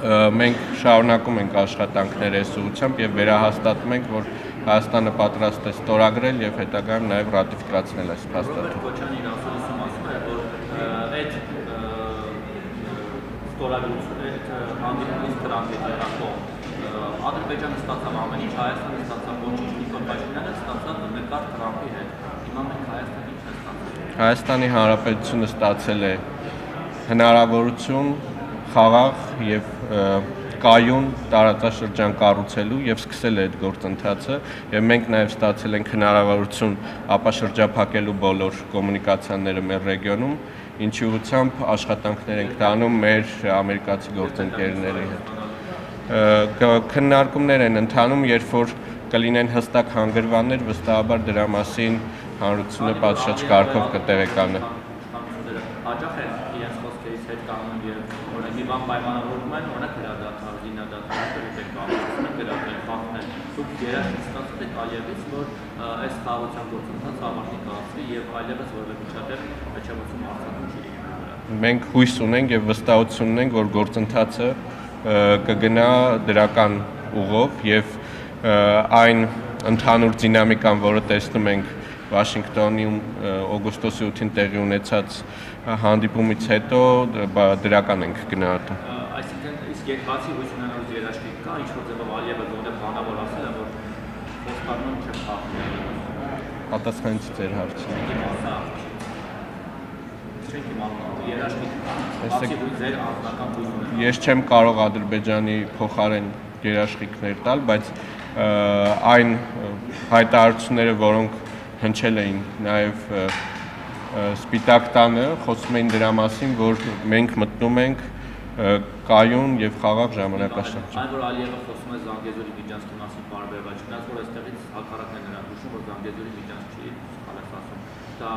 Մենք շարունակում ենք աշխատանքներ այս ուղղությամբ եւ վերահաստատում ենք, որ Հայաստանը պատրաստ է ստորագրել եւ հետագայում նաեւ ռատիֆիկացնել այս փաստաթուղթը։ Քոչյանի ասում է, որ այդ ստորագրությունը հանդիպումից դրանք է եղակող Ադրբեջանը ստացավ ամեն ինչ, Հայաստանը ստացավ ոչինչ, Նիկոլ Փաշինյանը ստացավ նկար Թրամփի հետ։ Հիմա մենք Հայաստանի ինչ է ստացել։ Հայաստանի Հանրապետությունը ստացել է հնարավորություն խաղաղ եւ կայուն տարածաշրջան կառուցելու եւ սկսել է այդ գործընթացը եւ մենք նաեւ ստացել ենք հնարավորություն ապաշրջափակելու բոլոր կոմունիկացիաները մեր ռեգիոնում, ինչի ուղղությամբ աշխատանքներ ենք տանում մեր ամերիկացի գործընկերների հետ։ Քննարկումներ են ընթանում, երբ որ կլինեն հստակ հանգրվաններ, վստահաբար դրա մասին հանրությունը պատշաճ կարգով կտեղեկանա։ Հաճախ է իրենց խոսքերից հետ կանգնում եւ օրինակ մի բան պայմանավորվում են, օրինակ հրադադար, զինադադար, գրավել, խախտել։ Դուք երաշխիք ստացել եք Ալիևից, որ այս խաղաղության գործընթացը ավարտի կատարվի եւ այլևս որևէ միջադեպ հեչևացում արձակում չի լինելու։ Մենք հույս ունենք եւ վստահություն ունենք, որ գործընթացը կգնա դրական ուղով եւ այն ընդհանուր դինամիկան, որը տեսնում ենք Վաշինգտոնում օգոստոսի 8-ին տեղի ունեցած հանդիպումից հետո դրական ենք գնահատում։ Այսինքն իսկ բացի հույս ունենալուց երաշխիք կա, ինչ որ ձևով Ալիևը որտեղ բանավոր ասել է, որ խոստանում չեմ խախտել։ Պատասխանեցի ձեր հարցին։ Ես չեմ կարող Ադրբեջանի փոխարեն երաշխիքներ տալ, բայց այն հայտարարությունները, որոնք հնչել էին նաև Սպիտակ տանը, խոսում էին դրա մասին, որ մենք մտնում ենք կայուն եւ խաղաղ ժամանակաշրջան։ Այն որ Ալիևը խոսում է Զանգեզուրի միջանցքի մասին բարբերված, չնայած որ այստեղից հակառակն է նրան հուշում, որ Զանգեզուրի միջանցք չի սխալ ասում։ Դա